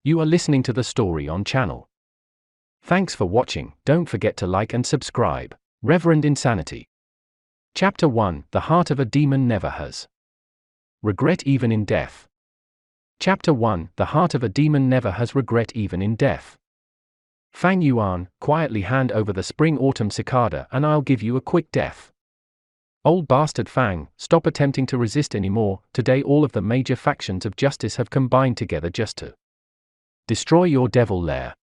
You are listening to the story on channel. Thanks for watching. Don't forget to like and subscribe. Reverend Insanity. Chapter 1. The Heart of a Demon Never Has Regret Even in Death. Chapter 1. The Heart of a Demon Never Has Regret Even in Death. Fang Yuan, quietly hand over the spring-autumn cicada and I'll give you a quick death. Old bastard Fang, stop attempting to resist anymore. Today all of the major factions of justice have combined together just to destroy your devil lair.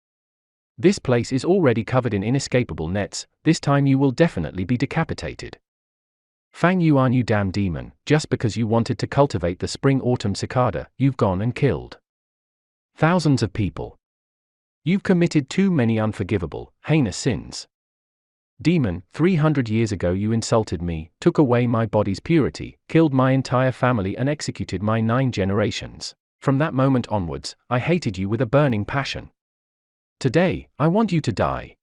This place is already covered in inescapable nets. This time you will definitely be decapitated. Fang Yuan, you damn demon, just because you wanted to cultivate the spring-autumn cicada, you've gone and killed thousands of people. You've committed too many unforgivable, heinous sins. Demon, 300 years ago you insulted me, took away my body's purity, killed my entire family and executed my 9 generations. From that moment onwards, I hated you with a burning passion. Today, I want you to die.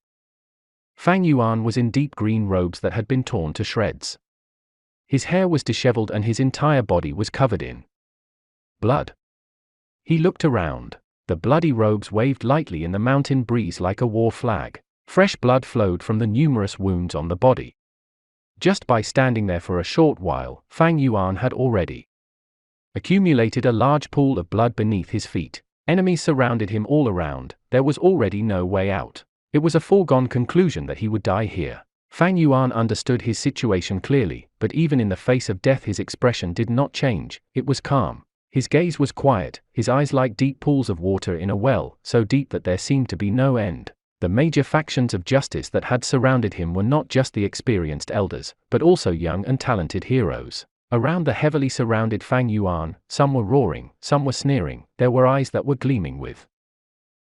Fang Yuan was in deep green robes that had been torn to shreds. His hair was disheveled and his entire body was covered in blood. He looked around. The bloody robes waved lightly in the mountain breeze like a war flag. Fresh blood flowed from the numerous wounds on the body. Just by standing there for a short while, Fang Yuan had already accumulated a large pool of blood beneath his feet. Enemies surrounded him all around. There was already no way out. It was a foregone conclusion that he would die here. Fang Yuan understood his situation clearly, but even in the face of death his expression did not change. It was calm. His gaze was quiet, his eyes like deep pools of water in a well, so deep that there seemed to be no end. The major factions of justice that had surrounded him were not just the experienced elders, but also young and talented heroes. Around the heavily surrounded Fang Yuan, some were roaring, some were sneering. There were eyes that were gleaming with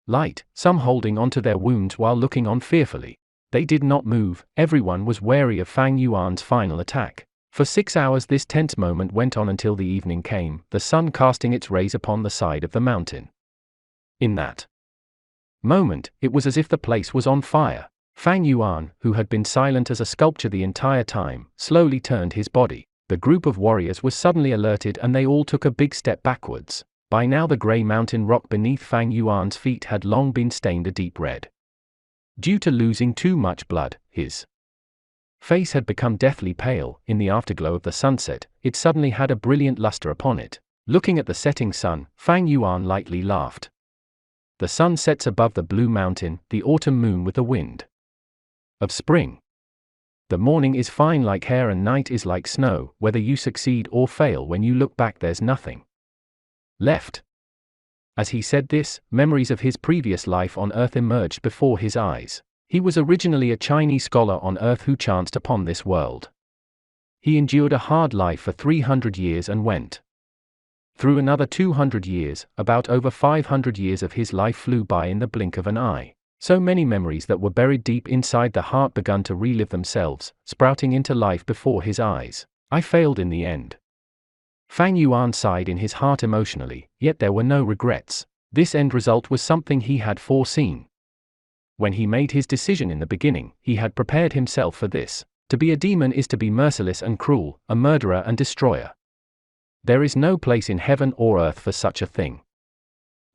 light, some holding onto their wounds while looking on fearfully. They did not move. Everyone was wary of Fang Yuan's final attack. For 6 hours this tense moment went on until the evening came, the sun casting its rays upon the side of the mountain. In that moment, it was as if the place was on fire. Fang Yuan, who had been silent as a sculpture the entire time, slowly turned his body. The group of warriors was suddenly alerted and they all took a big step backwards. By now the grey mountain rock beneath Fang Yuan's feet had long been stained a deep red. Due to losing too much blood, his face had become deathly pale. In the afterglow of the sunset, it suddenly had a brilliant luster upon it. Looking at the setting sun, Fang Yuan lightly laughed. The sun sets above the blue mountain, the autumn moon with the wind of spring. The morning is fine like hair and night is like snow. Whether you succeed or fail, when you look back there's nothing left. As he said this, memories of his previous life on Earth emerged before his eyes. He was originally a Chinese scholar on Earth who chanced upon this world. He endured a hard life for 300 years and went through another 200 years. About over 500 years of his life flew by in the blink of an eye. So many memories that were buried deep inside the heart begun to relive themselves, sprouting into life before his eyes. I failed in the end. Fang Yuan sighed in his heart emotionally, yet there were no regrets. This end result was something he had foreseen. When he made his decision in the beginning, he had prepared himself for this. To be a demon is to be merciless and cruel, a murderer and destroyer. There is no place in heaven or earth for such a thing.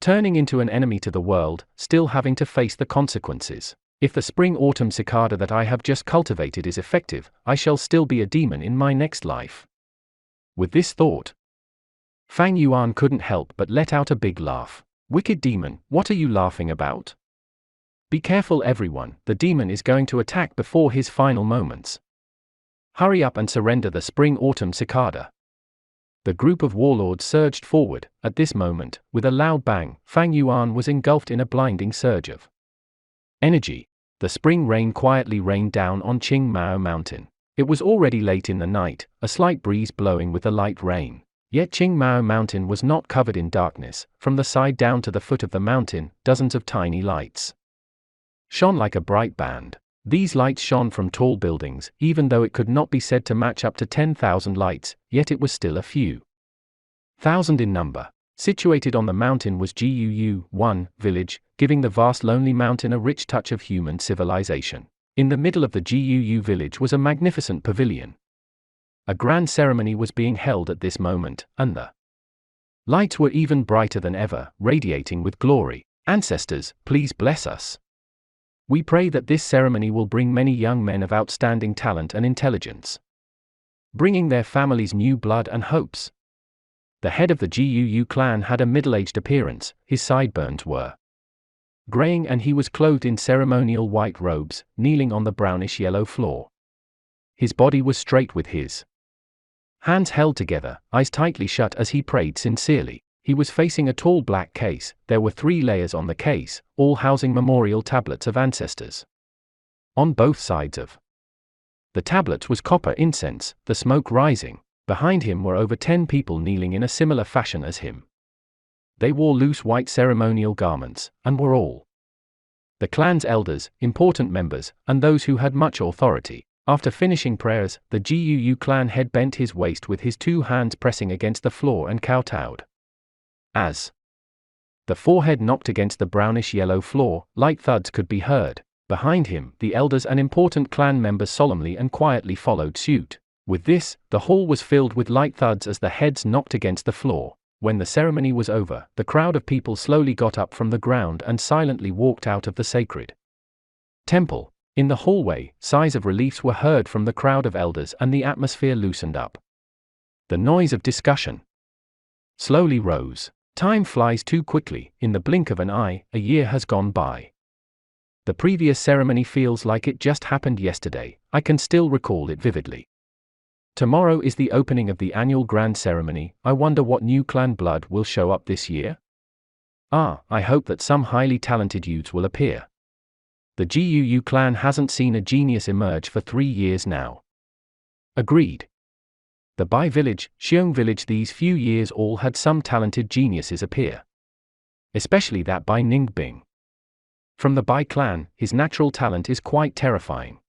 Turning into an enemy to the world, still having to face the consequences. If the spring-autumn cicada that I have just cultivated is effective, I shall still be a demon in my next life. With this thought, Fang Yuan couldn't help but let out a big laugh. Wicked demon, what are you laughing about? Be careful everyone, the demon is going to attack before his final moments. Hurry up and surrender the spring-autumn cicada. The group of warlords surged forward. At this moment, with a loud bang, Fang Yuan was engulfed in a blinding surge of energy. The spring rain quietly rained down on Qing Mao Mountain. It was already late in the night, a slight breeze blowing with the light rain. Yet Qing Mao Mountain was not covered in darkness. From the side down to the foot of the mountain, dozens of tiny lights shone like a bright band. These lights shone from tall buildings. Even though it could not be said to match up to 10,000 lights, yet it was still a few thousand in number. Situated on the mountain was Guu One village, giving the vast lonely mountain a rich touch of human civilization. In the middle of the Guu village was a magnificent pavilion. A grand ceremony was being held at this moment, and the Lights were even brighter than ever, radiating with glory. Ancestors, please bless us. We pray that this ceremony will bring many young men of outstanding talent and intelligence, bringing their families new blood and hopes. The head of the Guu clan had a middle-aged appearance, his sideburns were graying and he was clothed in ceremonial white robes, kneeling on the brownish-yellow floor. His body was straight with his hands held together, eyes tightly shut as he prayed sincerely. He was facing a tall black case. There were 3 layers on the case, all housing memorial tablets of ancestors. On both sides of the tablets was copper incense, the smoke rising. Behind him were over 10 people kneeling in a similar fashion as him. They wore loose white ceremonial garments, and were all the clan's elders, important members, and those who had much authority. After finishing prayers, the Guu clan head bent his waist with his 2 hands pressing against the floor and kowtowed. As the forehead knocked against the brownish-yellow floor, light thuds could be heard. Behind him, the elders and important clan members solemnly and quietly followed suit. With this, the hall was filled with light thuds as the heads knocked against the floor. When the ceremony was over, the crowd of people slowly got up from the ground and silently walked out of the sacred temple. In the hallway, sighs of relief were heard from the crowd of elders and the atmosphere loosened up. The noise of discussion slowly rose. Time flies too quickly. In the blink of an eye, a year has gone by. The previous ceremony feels like it just happened yesterday. I can still recall it vividly. Tomorrow is the opening of the annual grand ceremony. I wonder what new clan blood will show up this year? I hope that some highly talented youths will appear. The Guu clan hasn't seen a genius emerge for 3 years now. Agreed. The Bai village, Xiong village, these few years all had some talented geniuses appear. Especially that Bai Ningbing. From the Bai clan, his natural talent is quite terrifying.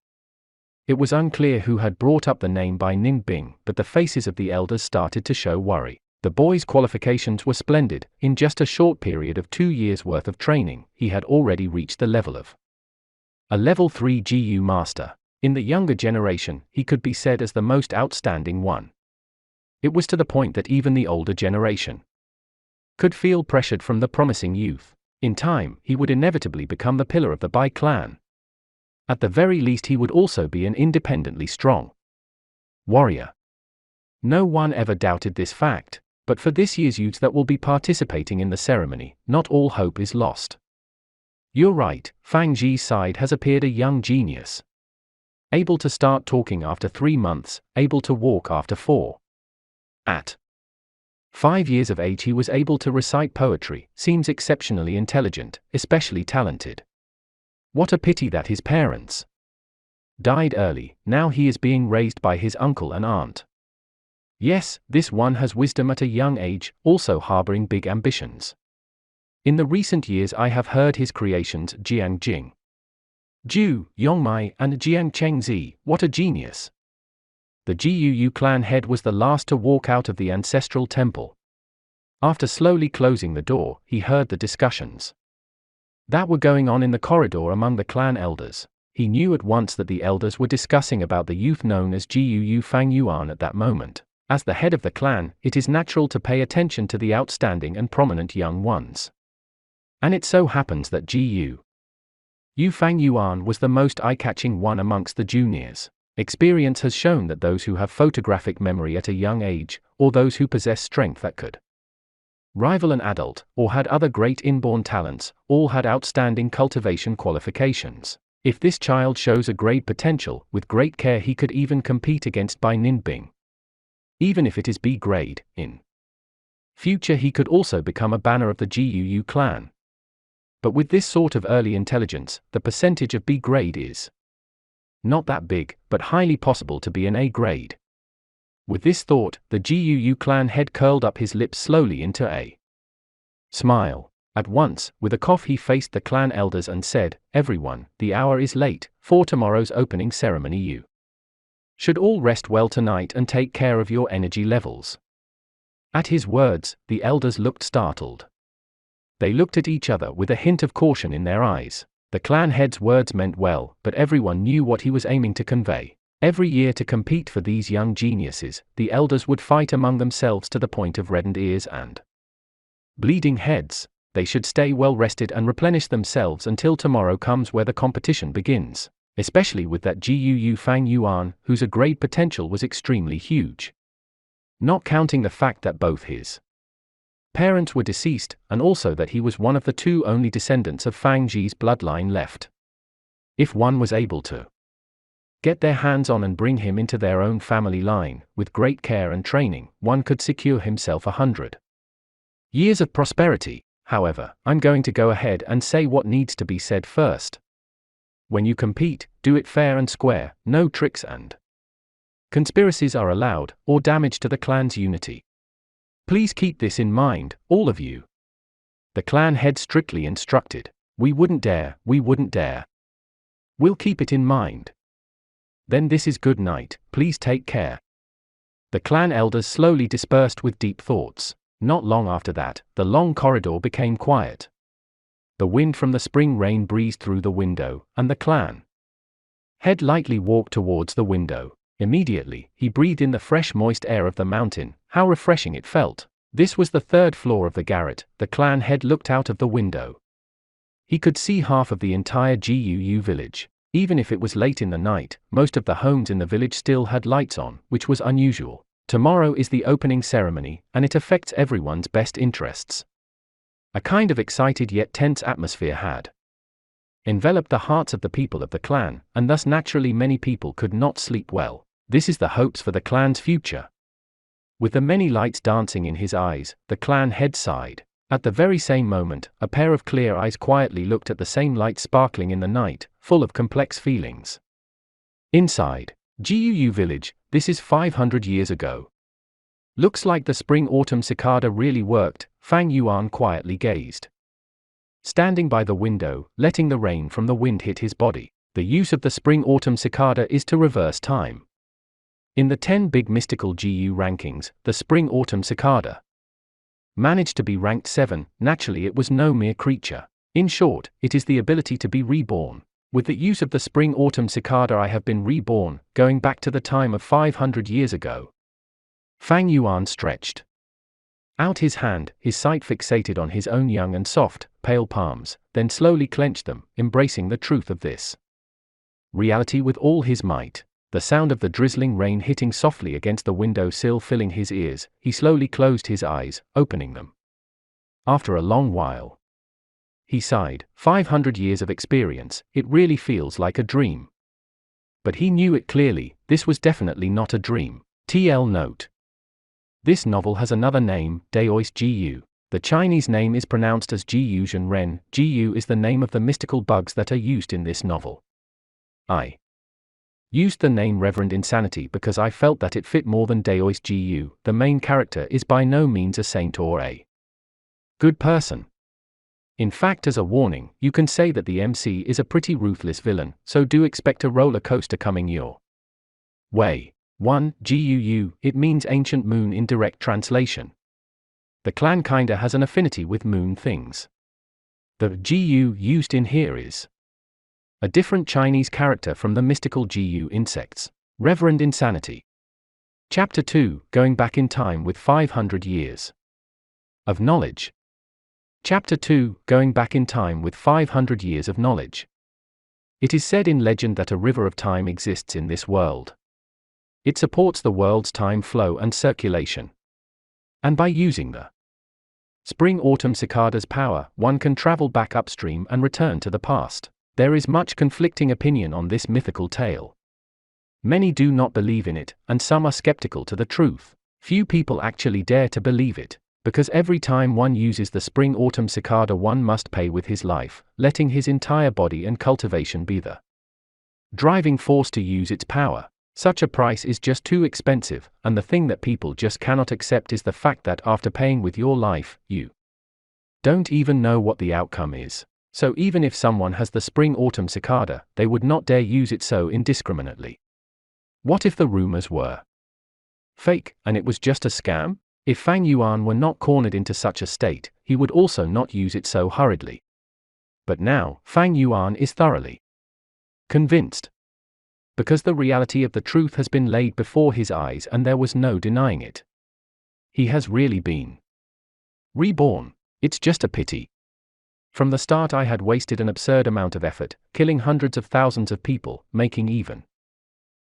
It was unclear who had brought up the name Bai Ningbing, but the faces of the elders started to show worry. The boy's qualifications were splendid. In just a short period of 2 years' worth of training, he had already reached the level of a level 3 Guu master. In the younger generation, he could be said as the most outstanding one. It was to the point that even the older generation could feel pressured from the promising youth. In time, he would inevitably become the pillar of the Bai clan. At the very least, he would also be an independently strong warrior. No one ever doubted this fact, but for this year's youths that will be participating in the ceremony, not all hope is lost. You're right, Fang Ji's side has appeared a young genius. Able to start talking after 3 months, able to walk after 4. At 5 years of age he was able to recite poetry, seems exceptionally intelligent, especially talented. What a pity that his parents died early. Now he is being raised by his uncle and aunt. Yes, this one has wisdom at a young age, also harboring big ambitions. In the recent years I have heard his creations Jiang Jing, Ju, Yongmai, and Jiang Chengzi. What a genius! The Guu clan head was the last to walk out of the ancestral temple. After slowly closing the door, he heard the discussions that were going on in the corridor among the clan elders. He knew at once that the elders were discussing about the youth known as Guu Fang Yuan at that moment. As the head of the clan, it is natural to pay attention to the outstanding and prominent young ones. And it so happens that Guu Fang Yuan was the most eye-catching one amongst the juniors. Experience has shown that those who have photographic memory at a young age, or those who possess strength that could rival an adult, or had other great inborn talents, all had outstanding cultivation qualifications. If this child shows a great potential, with great care he could even compete against Bai Ninbing. Even if it is B grade, in future he could also become a banner of the Guu clan. But with this sort of early intelligence, the percentage of B grade is not that big, but highly possible to be an A grade. With this thought, the Guu clan head curled up his lips slowly into a smile. At once, with a cough he faced the clan elders and said, "Everyone, the hour is late, for tomorrow's opening ceremony you should all rest well tonight and take care of your energy levels." At his words, the elders looked startled. They looked at each other with a hint of caution in their eyes. The clan head's words meant well, but everyone knew what he was aiming to convey. Every year to compete for these young geniuses, the elders would fight among themselves to the point of reddened ears and bleeding heads. They should stay well rested and replenish themselves until tomorrow comes, where the competition begins, especially with that Gu Fang Yuan, whose grade potential was extremely huge. Not counting the fact that both his parents were deceased, and also that he was one of the two only descendants of Fang Ji's bloodline left. If one was able to get their hands on and bring him into their own family line, with great care and training, one could secure himself 100 years of prosperity. However, I'm going to go ahead and say what needs to be said first. When you compete, do it fair and square, no tricks and conspiracies are allowed, or damage to the clan's unity. Please keep this in mind, all of you. The clan head strictly instructed. We wouldn't dare, we wouldn't dare. We'll keep it in mind. Then this is good night, please take care. The clan elders slowly dispersed with deep thoughts. Not long after that, the long corridor became quiet. The wind from the spring rain breezed through the window, and the clan head lightly walked towards the window. Immediately, he breathed in the fresh moist air of the mountain. How refreshing it felt. This was the third floor of the garret. The clan head looked out of the window. He could see half of the entire Guu village. Even if it was late in the night, most of the homes in the village still had lights on, which was unusual. Tomorrow is the opening ceremony, and it affects everyone's best interests. A kind of excited yet tense atmosphere had enveloped the hearts of the people of the clan, and thus naturally many people could not sleep well. This is the hopes for the clan's future. With the many lights dancing in his eyes, the clan head sighed. At the very same moment, a pair of clear eyes quietly looked at the same light sparkling in the night, full of complex feelings. Inside Guu village, this is 500 years ago. Looks like the spring-autumn cicada really worked, Fang Yuan quietly gazed. Standing by the window, letting the rain from the wind hit his body. The use of the spring-autumn cicada is to reverse time. In the 10 big mystical Guu rankings, the spring-autumn cicada managed to be ranked 7. Naturally it was no mere creature. In short, it is the ability to be reborn. With the use of the spring-autumn cicada I have been reborn, going back to the time of 500 years ago. Fang Yuan stretched out his hand, his sight fixated on his own young and soft, pale palms, then slowly clenched them, embracing the truth of this reality with all his might. The sound of the drizzling rain hitting softly against the window sill filling his ears, he slowly closed his eyes, opening them. After a long while, he sighed. 500 years of experience, it really feels like a dream. But he knew it clearly, this was definitely not a dream. TL note. This novel has another name, Daoist Gu. The Chinese name is pronounced as Jiu Zhen Ren. Gu is the name of the mystical bugs that are used in this novel. I used the name Reverend Insanity because I felt that it fit more than Daoist Gu. The main character is by no means a saint or a good person. In fact, as a warning, you can say that the MC is a pretty ruthless villain, so do expect a roller coaster coming your way. 1. Guu, it means ancient moon in direct translation. The clan kinda has an affinity with moon things. The Gu used in here is a different Chinese character from the mystical Gu insects. Reverend Insanity. Chapter 2, Going Back in Time with 500 Years of Knowledge. Chapter 2, Going Back in Time with 500 Years of Knowledge. It is said in legend that a river of time exists in this world. It supports the world's time flow and circulation. And by using the spring-autumn cicada's power, one can travel back upstream and return to the past. There is much conflicting opinion on this mythical tale. Many do not believe in it, and some are skeptical to the truth. Few people actually dare to believe it, because every time one uses the spring-autumn cicada one must pay with his life, letting his entire body and cultivation be the driving force to use its power. Such a price is just too expensive, and the thing that people just cannot accept is the fact that after paying with your life, you don't even know what the outcome is. So even if someone has the spring-autumn cicada, they would not dare use it so indiscriminately. What if the rumors were fake, and it was just a scam? If Fang Yuan were not cornered into such a state, he would also not use it so hurriedly. But now, Fang Yuan is thoroughly convinced. Because the reality of the truth has been laid before his eyes and there was no denying it. He has really been reborn. It's just a pity. From the start I had wasted an absurd amount of effort, killing hundreds of thousands of people, making even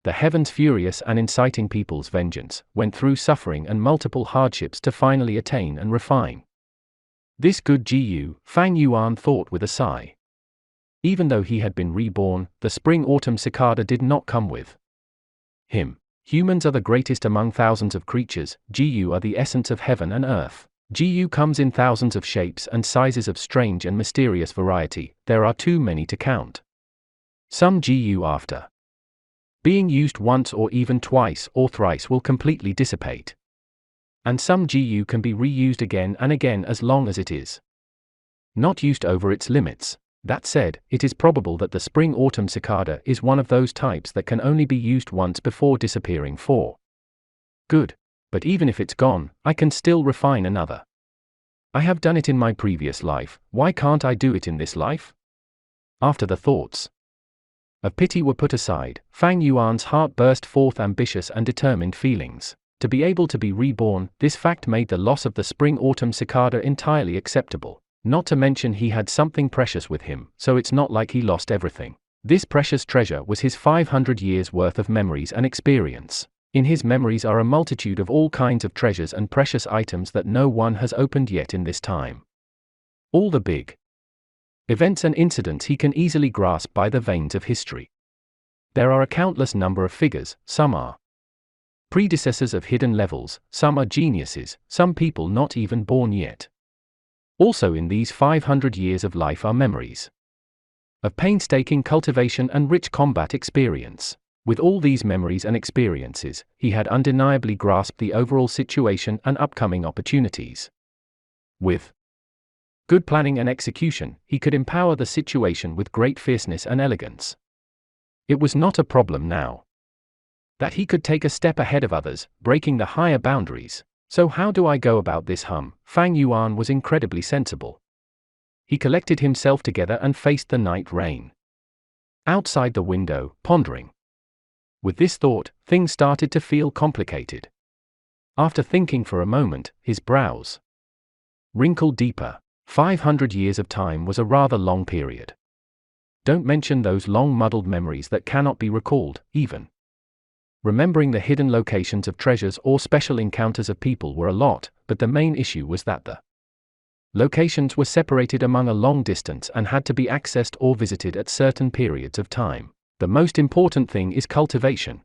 the heavens furious and inciting people's vengeance, went through suffering and multiple hardships to finally attain and refine this good Gu, Fang Yuan thought with a sigh. Even though he had been reborn, the spring-autumn cicada did not come with him. Humans are the greatest among thousands of creatures, Gu are the essence of heaven and earth. Gu comes in thousands of shapes and sizes of strange and mysterious variety, there are too many to count. Some Gu after being used once or even twice or thrice will completely dissipate. And some Gu can be reused again and again as long as it is not used over its limits. That said, it is probable that the spring-autumn cicada is one of those types that can only be used once before disappearing for good. But even if it's gone, I can still refine another. I have done it in my previous life, why can't I do it in this life? After the thoughts of pity were put aside, Fang Yuan's heart burst forth ambitious and determined feelings. To be able to be reborn, this fact made the loss of the spring-autumn cicada entirely acceptable. Not to mention he had something precious with him, so it's not like he lost everything. This precious treasure was his 500 years' worth of memories and experience. In his memories are a multitude of all kinds of treasures and precious items that no one has opened yet in this time. All the big events and incidents he can easily grasp by the veins of history. There are a countless number of figures, some are predecessors of hidden levels, some are geniuses, some people not even born yet. Also in these 500 years of life are memories of painstaking cultivation and rich combat experience. With all these memories and experiences, he had undeniably grasped the overall situation and upcoming opportunities. With good planning and execution, he could empower the situation with great fierceness and elegance. It was not a problem now that he could take a step ahead of others, breaking the higher boundaries. So how do I go about this? Fang Yuan was incredibly sensible. He collected himself together and faced the night rain outside the window, pondering. With this thought, things started to feel complicated. After thinking for a moment, his brows wrinkled deeper. 500 years of time was a rather long period. Don't mention those long muddled memories that cannot be recalled, even. Remembering the hidden locations of treasures or special encounters of people were a lot, but the main issue was that the locations were separated among a long distance and had to be accessed or visited at certain periods of time. The most important thing is cultivation.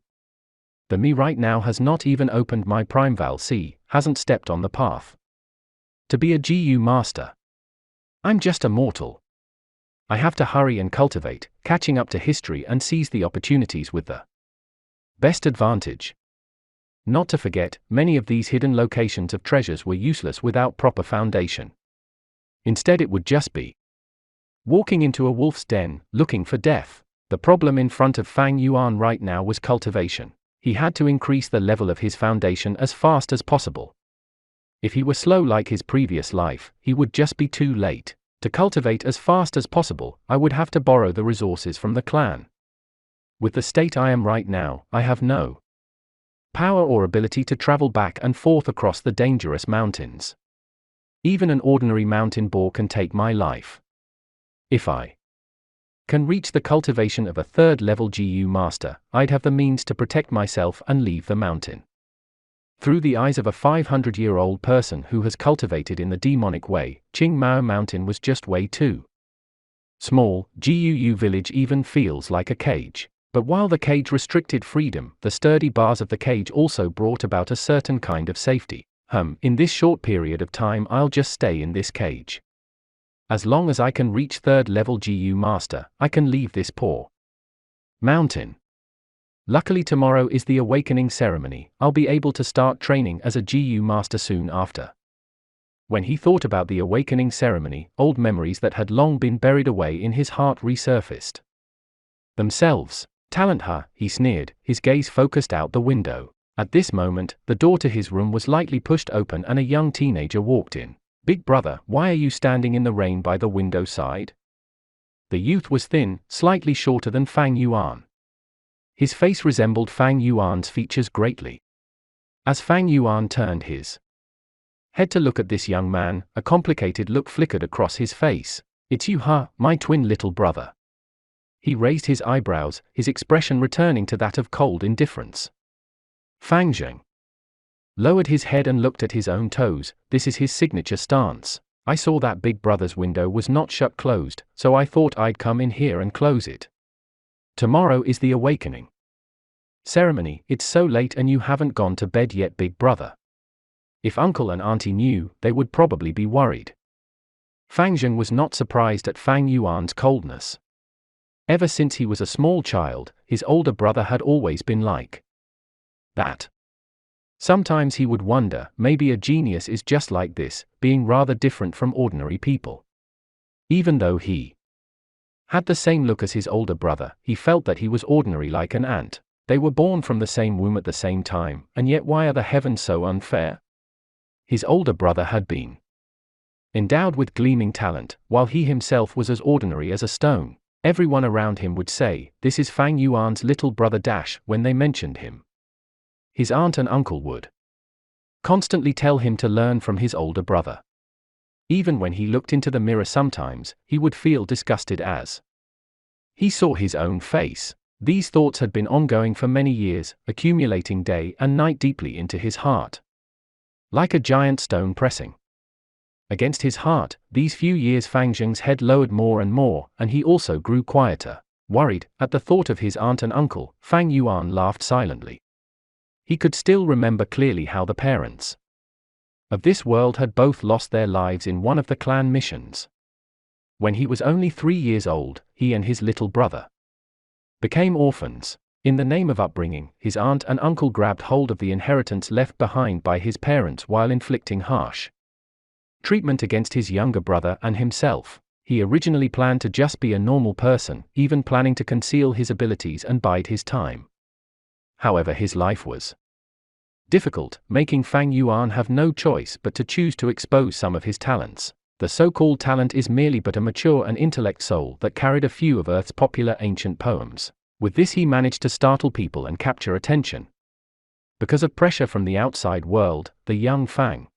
The me right now has not even opened my prime val C, hasn't stepped on the path to be a Gu master. I'm just a mortal. I have to hurry and cultivate, catching up to history and seize the opportunities with the best advantage. Not to forget, many of these hidden locations of treasures were useless without proper foundation. Instead it would just be walking into a wolf's den, looking for death. The problem in front of Fang Yuan right now was cultivation. He had to increase the level of his foundation as fast as possible. If he were slow like his previous life, he would just be too late. To cultivate as fast as possible, I would have to borrow the resources from the clan. With the state I am right now, I have no power or ability to travel back and forth across the dangerous mountains. Even an ordinary mountain boar can take my life. If I can reach the cultivation of a third-level Gu master, I'd have the means to protect myself and leave the mountain. Through the eyes of a 500-year-old person who has cultivated in the demonic way, Qing Mao Mountain was just way too small. Guu village even feels like a cage. But while the cage restricted freedom, the sturdy bars of the cage also brought about a certain kind of safety. In this short period of time I'll just stay in this cage. As long as I can reach third-level Gu master, I can leave this poor mountain. Luckily tomorrow is the awakening ceremony, I'll be able to start training as a Gu master soon after. When he thought about the awakening ceremony, old memories that had long been buried away in his heart resurfaced themselves. Talent, he sneered, his gaze focused out the window. At this moment, the door to his room was lightly pushed open and a young teenager walked in. Big brother, why are you standing in the rain by the window side? The youth was thin, slightly shorter than Fang Yuan. His face resembled Fang Yuan's features greatly. As Fang Yuan turned his Had to look at this young man, a complicated look flickered across his face. It's you, huh, my twin little brother? He raised his eyebrows, his expression returning to that of cold indifference. Fang Zheng lowered his head and looked at his own toes. This is his signature stance. I saw that big brother's window was not shut closed, so I thought I'd come in here and close it. Tomorrow is the awakening ceremony. It's so late and you haven't gone to bed yet, big brother. If uncle and auntie knew, they would probably be worried. Fang Zheng was not surprised at Fang Yuan's coldness. Ever since he was a small child, his older brother had always been like that. Sometimes he would wonder, maybe a genius is just like this, being rather different from ordinary people. Even though he had the same look as his older brother, he felt that he was ordinary like an ant. They were born from the same womb at the same time, and yet why are the heavens so unfair? His older brother had been endowed with gleaming talent, while he himself was as ordinary as a stone. Everyone around him would say, "This is Fang Yuan's little brother," when they mentioned him. His aunt and uncle would constantly tell him to learn from his older brother. Even when he looked into the mirror sometimes, he would feel disgusted as he saw his own face. These thoughts had been ongoing for many years, accumulating day and night deeply into his heart. Like a giant stone pressing against his heart, these few years Fang Zheng's head lowered more and more, and he also grew quieter. Worried at the thought of his aunt and uncle, Fang Yuan laughed silently. He could still remember clearly how the parents of this world had both lost their lives in one of the clan missions. When he was only 3 years old, he and his little brother became orphans. In the name of upbringing, his aunt and uncle grabbed hold of the inheritance left behind by his parents while inflicting harsh treatment against his younger brother and himself. He originally planned to just be a normal person, even planning to conceal his abilities and bide his time. However, his life was difficult, making Fang Yuan have no choice but to choose to expose some of his talents. The so-called talent is merely but a mature and intellect soul that carried a few of Earth's popular ancient poems. With this he managed to startle people and capture attention. Because of pressure from the outside world, the young Fang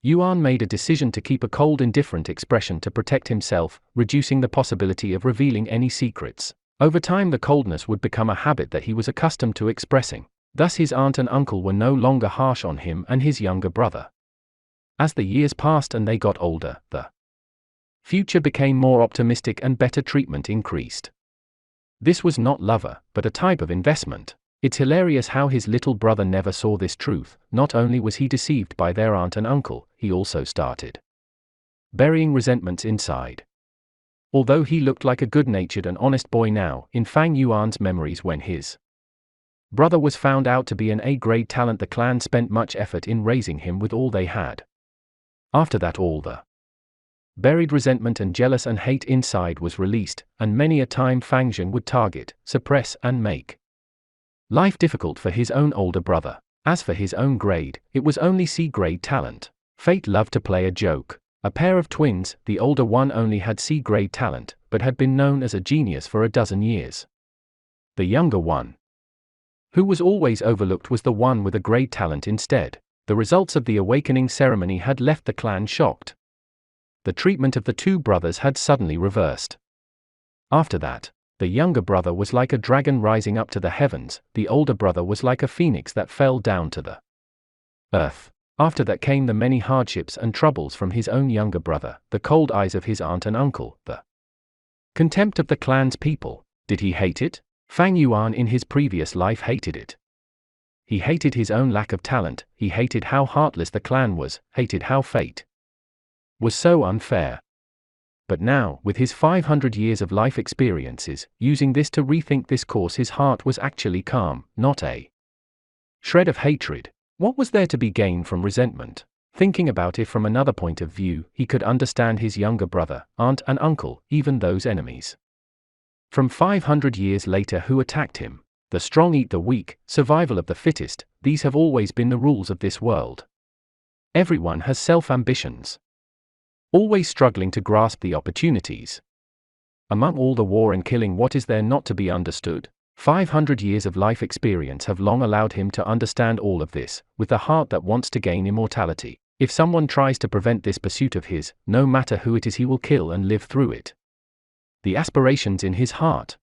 Yuan made a decision to keep a cold, indifferent expression to protect himself, reducing the possibility of revealing any secrets. Over time the coldness would become a habit that he was accustomed to expressing. Thus his aunt and uncle were no longer harsh on him and his younger brother. As the years passed and they got older, the future became more optimistic and better treatment increased. This was not love, but a type of investment. It's hilarious how his little brother never saw this truth. Not only was he deceived by their aunt and uncle, he also started burying resentments inside. Although he looked like a good-natured and honest boy now, in Fang Yuan's memories when his brother was found out to be an A-grade talent, the clan spent much effort in raising him with all they had. After that, all the buried resentment and jealous and hate inside was released, and many a time Fang Zheng would target, suppress and make life difficult for his own older brother. As for his own grade, it was only C-grade talent. Fate loved to play a joke. A pair of twins, the older one only had C-grade talent, but had been known as a genius for a dozen years. The younger one, who was always overlooked, was the one with a grade talent instead. The results of the awakening ceremony had left the clan shocked. The treatment of the two brothers had suddenly reversed. After that, the younger brother was like a dragon rising up to the heavens, the older brother was like a phoenix that fell down to the earth. After that came the many hardships and troubles from his own younger brother, the cold eyes of his aunt and uncle, the contempt of the clan's people. Did he hate it? Fang Yuan in his previous life hated it. He hated his own lack of talent, he hated how heartless the clan was, hated how fate was so unfair. But now, with his 500 years of life experiences, using this to rethink this course, his heart was actually calm, not a shred of hatred. What was there to be gained from resentment? Thinking about it from another point of view, he could understand his younger brother, aunt and uncle, even those enemies from 500 years later who attacked him. The strong eat the weak, survival of the fittest, these have always been the rules of this world. Everyone has self-ambitions, always struggling to grasp the opportunities. Among all the war and killing, what is there not to be understood? 500 years of life experience have long allowed him to understand all of this, with a heart that wants to gain immortality. If someone tries to prevent this pursuit of his, no matter who it is, he will kill and live through it. The aspirations in his heart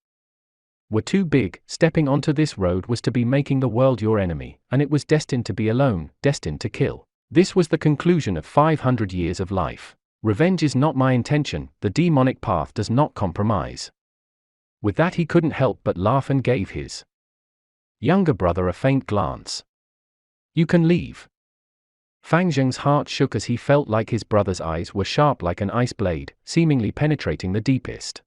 were too big. Stepping onto this road was to be making the world your enemy, and it was destined to be alone, destined to kill. This was the conclusion of 500 years of life. Revenge is not my intention, the demonic path does not compromise. With that he couldn't help but laugh and gave his younger brother a faint glance. You can leave. Fang Zheng's heart shook as he felt like his brother's eyes were sharp like an ice blade, seemingly penetrating the deepest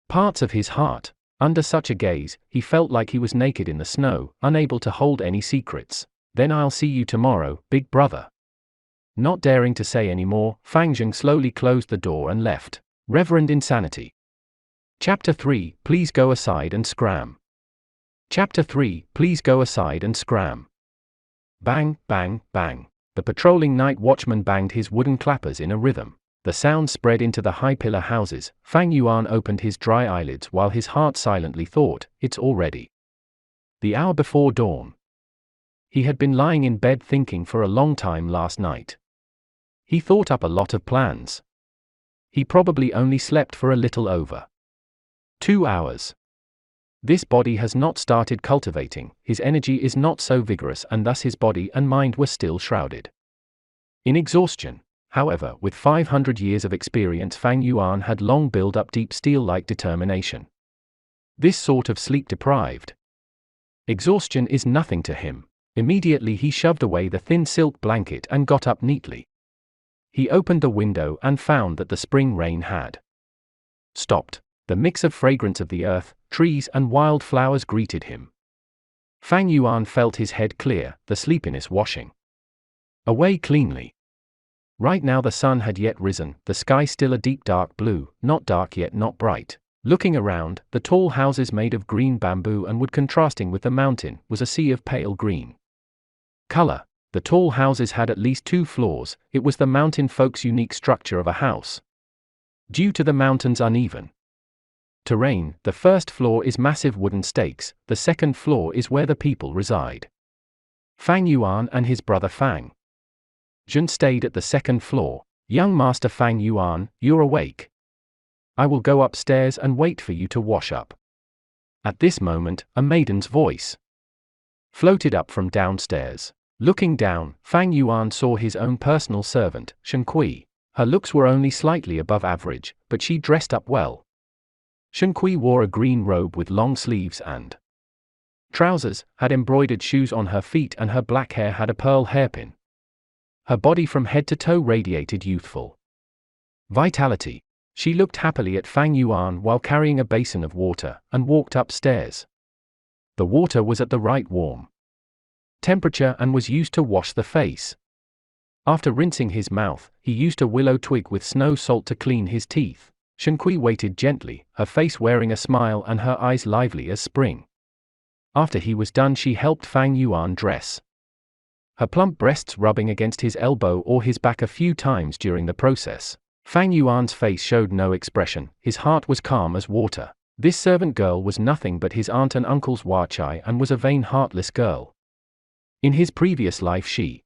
parts of his heart. Under such a gaze, he felt like he was naked in the snow, unable to hold any secrets. Then I'll see you tomorrow, big brother. Not daring to say any more, Fang Zheng slowly closed the door and left. Reverend Insanity. Chapter 3, Please Go Aside and Scram. Chapter 3, Please Go Aside and Scram. Bang, bang, bang. The patrolling night watchman banged his wooden clappers in a rhythm. The sound spread into the high pillar houses. Fang Yuan opened his dry eyelids while his heart silently thought, it's already the hour before dawn. He had been lying in bed thinking for a long time last night. He thought up a lot of plans. He probably only slept for a little over 2 hours. This body has not started cultivating, his energy is not so vigorous, and thus his body and mind were still shrouded in exhaustion. However, with 500 years of experience, Fang Yuan had long built up deep steel-like determination. This sort of sleep-deprived exhaustion is nothing to him. Immediately he shoved away the thin silk blanket and got up neatly. He opened the window and found that the spring rain had stopped. The mix of fragrance of the earth, trees and wild flowers greeted him. Fang Yuan felt his head clear, the sleepiness washing away cleanly. Right now the sun had yet risen, the sky still a deep dark blue, not dark yet not bright. Looking around, the tall houses made of green bamboo and wood contrasting with the mountain, was a sea of pale green color. The tall houses had at least 2 floors, it was the mountain folk's unique structure of a house. Due to the mountain's uneven terrain, the first floor is massive wooden stakes, the second floor is where the people reside. Fang Yuan and his brother Fang Zhen stayed at the second floor. Young Master Fang Yuan, you're awake. I will go upstairs and wait for you to wash up. At this moment, a maiden's voice floated up from downstairs. Looking down, Fang Yuan saw his own personal servant, Shen Kui. Her looks were only slightly above average, but she dressed up well. Shen Kui wore a green robe with long sleeves and trousers, had embroidered shoes on her feet, and her black hair had a pearl hairpin. Her body from head to toe radiated youthful vitality. She looked happily at Fang Yuan while carrying a basin of water, and walked upstairs. The water was at the right warm temperature and was used to wash the face. After rinsing his mouth, he used a willow twig with snow salt to clean his teeth. Shen Kui waited gently, her face wearing a smile and her eyes lively as spring. After he was done, she helped Fang Yuan dress, her plump breasts rubbing against his elbow or his back a few times during the process. Fang Yuan's face showed no expression, his heart was calm as water. This servant girl was nothing but his aunt and uncle's Wachai and was a vain, heartless girl. In his previous life she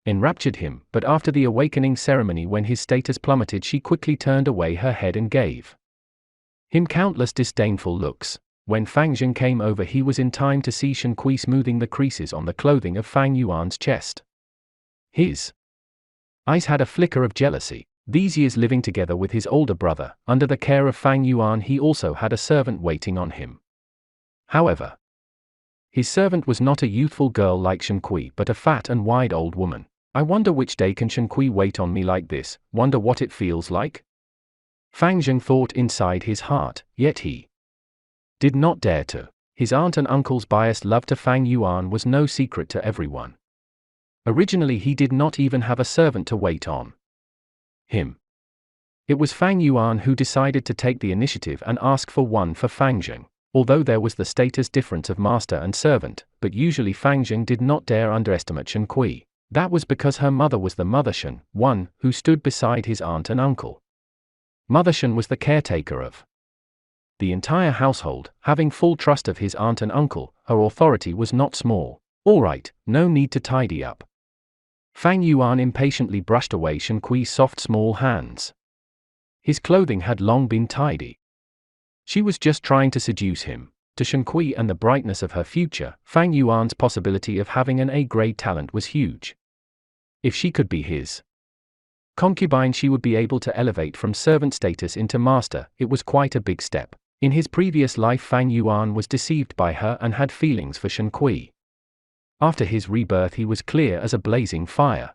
enraptured him, but after the awakening ceremony when his status plummeted, she quickly turned away her head and gave him countless disdainful looks. When Fang Zheng came over, he was in time to see Shen Kui smoothing the creases on the clothing of Fang Yuan's chest. His eyes had a flicker of jealousy. These years living together with his older brother, under the care of Fang Yuan, he also had a servant waiting on him. However, his servant was not a youthful girl like Shen Kui, but a fat and wide old woman. I wonder which day can Shen Kui wait on me like this, wonder what it feels like? Fang Zheng thought inside his heart, yet he did not dare to. His aunt and uncle's biased love to Fang Yuan was no secret to everyone. Originally he did not even have a servant to wait on him. It was Fang Yuan who decided to take the initiative and ask for one for Fang Zheng. Although there was the status difference of master and servant, but usually Fang Zheng did not dare underestimate Shen Kui. That was because her mother was the Mother Shen, one who stood beside his aunt and uncle. Mother Shen was the caretaker of the entire household, having full trust of his aunt and uncle. Her authority was not small. All right, no need to tidy up. Fang Yuan impatiently brushed away Shen Kui's soft small hands. His clothing had long been tidy. She was just trying to seduce him. To Shen Kui and the brightness of her future, Fang Yuan's possibility of having an A-grade talent was huge. If she could be his concubine, she would be able to elevate from servant status into master. It was quite a big step. In his previous life, Fang Yuan was deceived by her and had feelings for Shen Kui. After his rebirth, he was clear as a blazing fire.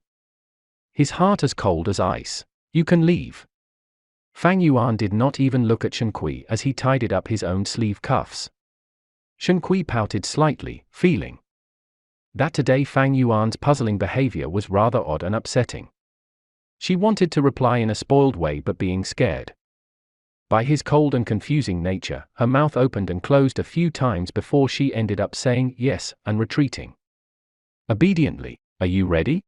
His heart as cold as ice. You can leave. Fang Yuan did not even look at Shen Kui as he tidied up his own sleeve cuffs. Shen Kui pouted slightly, feeling that today Fang Yuan's puzzling behavior was rather odd and upsetting. She wanted to reply in a spoiled way, but being scared by his cold and confusing nature, her mouth opened and closed a few times before she ended up saying yes and retreating obediently. Are you ready?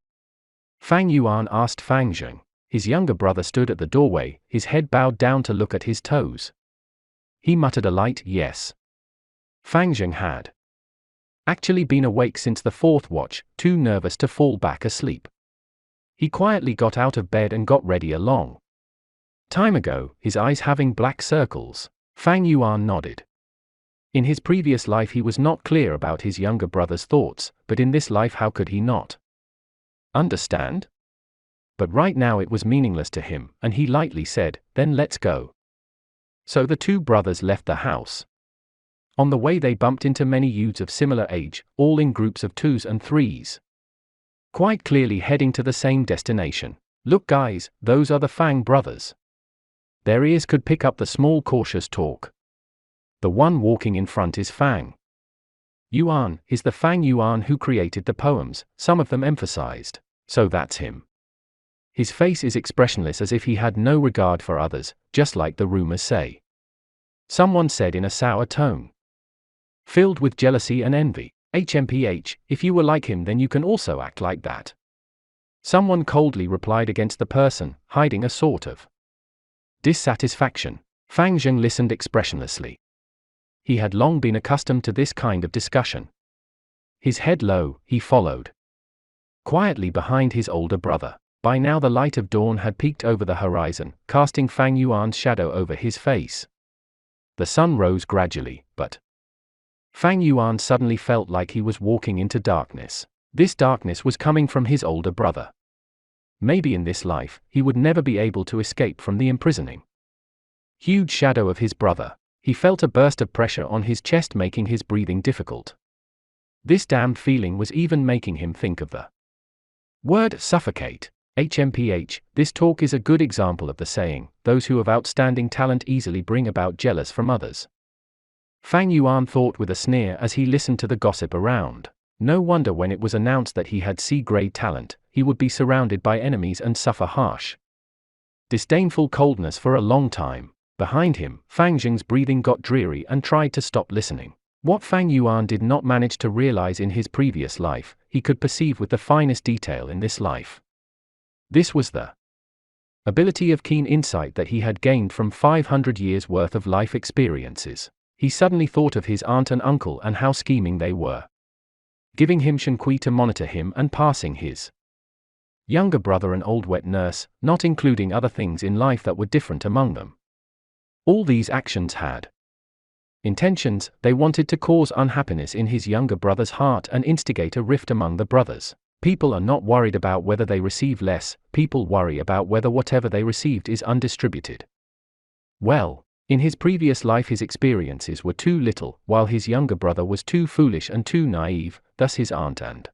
Fang Yuan asked Fang Zheng. His younger brother stood at the doorway, his head bowed down to look at his toes. He muttered a light yes. Fang Zheng had actually been awake since the fourth watch, too nervous to fall back asleep. He quietly got out of bed and got ready a long time ago, his eyes having black circles. Fang Yuan nodded. In his previous life he was not clear about his younger brother's thoughts, but in this life how could he not understand? But right now it was meaningless to him, and he lightly said, "Then let's go." So the two brothers left the house. On the way they bumped into many youths of similar age, all in groups of 2s and 3s. Quite clearly heading to the same destination. "Look guys, those are the Fang brothers." Their ears could pick up the small cautious talk. "The one walking in front is Fang Yuan, is the Fang Yuan who created the poems," some of them emphasized. "So that's him. His face is expressionless as if he had no regard for others, just like the rumors say," someone said in a sour tone. "Filled with jealousy and envy. HMPH, if you were like him then you can also act like that," someone coldly replied against the person, hiding a sort of dissatisfaction. Fang Zheng listened expressionlessly. He had long been accustomed to this kind of discussion. His head low, he followed quietly behind his older brother. By now the light of dawn had peeked over the horizon, casting Fang Yuan's shadow over his face. The sun rose gradually, but Fang Yuan suddenly felt like he was walking into darkness. This darkness was coming from his older brother. Maybe in this life, he would never be able to escape from the imprisoning huge shadow of his brother. He felt a burst of pressure on his chest, making his breathing difficult. This damned feeling was even making him think of the word suffocate. HMPH, this talk is a good example of the saying, "Those who have outstanding talent easily bring about jealous from others." Fang Yuan thought with a sneer as he listened to the gossip around. No wonder when it was announced that he had C-grade talent, he would be surrounded by enemies and suffer harsh, disdainful coldness for a long time. Behind him, Fang Zheng's breathing got dreary and tried to stop listening. What Fang Yuan did not manage to realize in his previous life, he could perceive with the finest detail in this life. This was the ability of keen insight that he had gained from 500 years' worth of life experiences. He suddenly thought of his aunt and uncle and how scheming they were, giving him Shen Kui to monitor him and passing his younger brother an old wet nurse, not including other things in life that were different among them. All these actions had intentions. They wanted to cause unhappiness in his younger brother's heart and instigate a rift among the brothers. People are not worried about whether they receive less, people worry about whether whatever they received is undistributed well. In his previous life his experiences were too little, while his younger brother was too foolish and too naive, thus his aunt and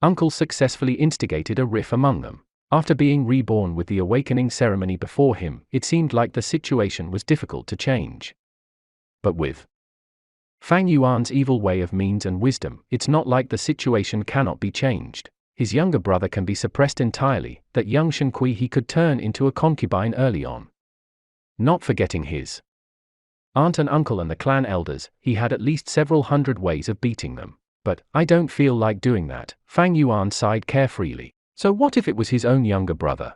uncle successfully instigated a rift among them. After being reborn with the awakening ceremony before him, it seemed like the situation was difficult to change. But with Fang Yuan's evil way of means and wisdom, it's not like the situation cannot be changed. His younger brother can be suppressed entirely, that young Shen Kui he could turn into a concubine early on. Not forgetting his aunt and uncle and the clan elders, he had at least several hundred ways of beating them. But, I don't feel like doing that, Fang Yuan sighed carefreely. So what if it was his own younger brother?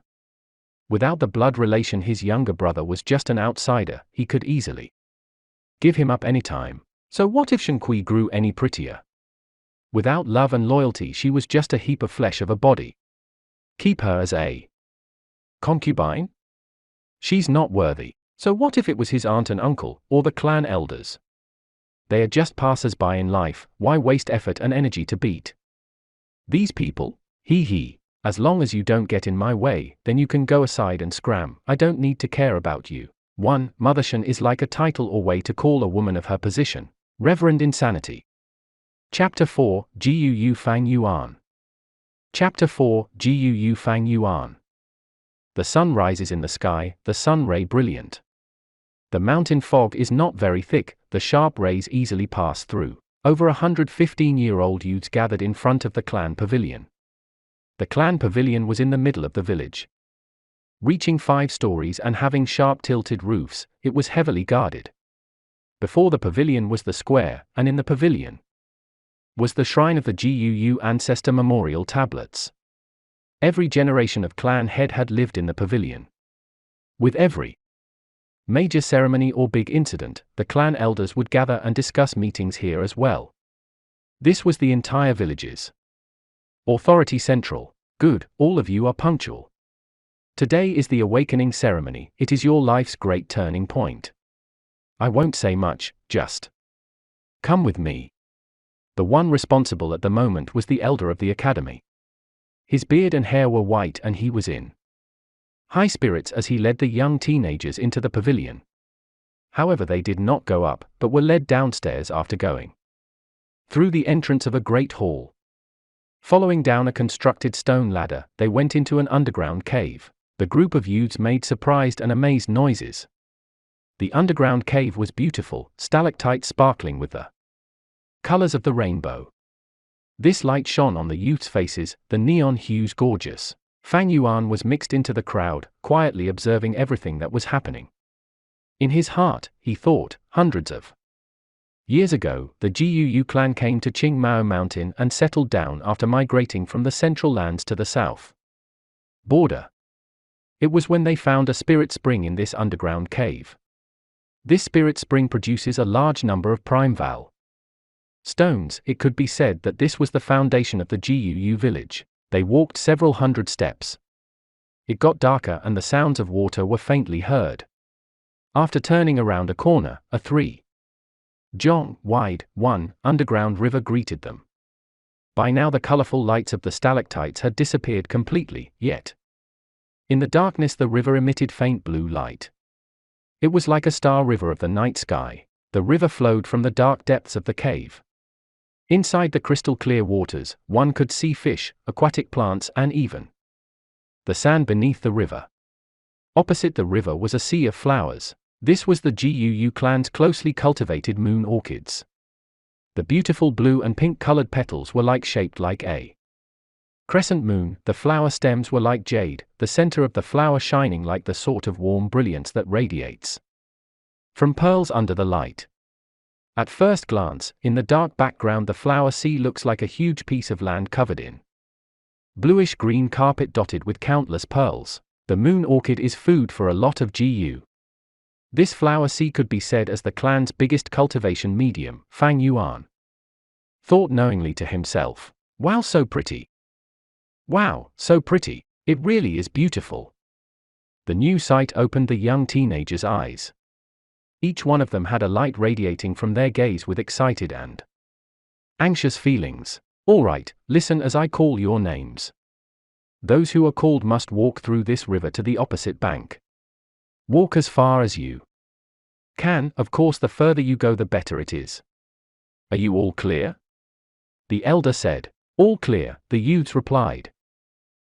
Without the blood relation his younger brother was just an outsider, he could easily give him up anytime. So what if Shen Kui grew any prettier? Without love and loyalty she was just a heap of flesh of a body. Keep her as a concubine? She's not worthy. So what if it was his aunt and uncle, or the clan elders? They are just passers-by in life, why waste effort and energy to beat these people? As long as you don't get in my way, then you can go aside and scram. I don't need to care about you. 1. Mothership is like a title or way to call a woman of her position. Reverend Insanity. Chapter 4, Guu Fang Yuan. Chapter 4, Guu Fang Yuan. The sun rises in the sky, the sun ray brilliant. The mountain fog is not very thick, the sharp rays easily pass through. Over 115-year-old youths gathered in front of the clan pavilion. The clan pavilion was in the middle of the village. Reaching 5 stories and having sharp tilted roofs, it was heavily guarded. Before the pavilion was the square, and in the pavilion was the shrine of the Guu ancestor memorial tablets. Every generation of clan head had lived in the pavilion. With every major ceremony or big incident, the clan elders would gather and discuss meetings here as well. This was the entire village's authority central. Good, all of you are punctual. Today is the awakening ceremony, it is your life's great turning point. I won't say much, just come with me. The one responsible at the moment was the elder of the academy. His beard and hair were white and he was in high spirits as he led the young teenagers into the pavilion. However, they did not go up, but were led downstairs after going through the entrance of a great hall. Following down a constructed stone ladder, they went into an underground cave. The group of youths made surprised and amazed noises. The underground cave was beautiful, stalactites sparkling with the colors of the rainbow. This light shone on the youths' faces, the neon hues gorgeous. Fang Yuan was mixed into the crowd, quietly observing everything that was happening. In his heart, he thought, hundreds of years ago, the Guu clan came to Qingmao Mountain and settled down after migrating from the central lands to the south border. It was when they found a spirit spring in this underground cave. This spirit spring produces a large number of prime val stones. It could be said that this was the foundation of the Guu village. They walked several hundred steps. It got darker and the sounds of water were faintly heard. After turning around a corner, a 3-jong wide, underground river greeted them. By now the colorful lights of the stalactites had disappeared completely, yet in the darkness the river emitted faint blue light. It was like a star river of the night sky. The river flowed from the dark depths of the cave. Inside the crystal clear waters, one could see fish, aquatic plants and even the sand beneath the river. Opposite the river was a sea of flowers. This was the Guu clan's closely cultivated moon orchids. The beautiful blue and pink colored petals were shaped like a crescent moon. The flower stems were like jade, the center of the flower shining like the sort of warm brilliance that radiates from pearls under the light. At first glance, in the dark background the flower sea looks like a huge piece of land covered in bluish-green carpet dotted with countless pearls. The moon orchid is food for a lot of Guu. This flower sea could be said as the clan's biggest cultivation medium. Fang Yuan thought knowingly to himself, wow, so pretty. Wow, so pretty. It really is beautiful. The new sight opened the young teenagers' eyes. Each one of them had a light radiating from their gaze with excited and anxious feelings. All right, listen as I call your names. Those who are called must walk through this river to the opposite bank. Walk as far as you can. Of course, the further you go the better it is. Are you all clear? The elder said. All clear, the youths replied.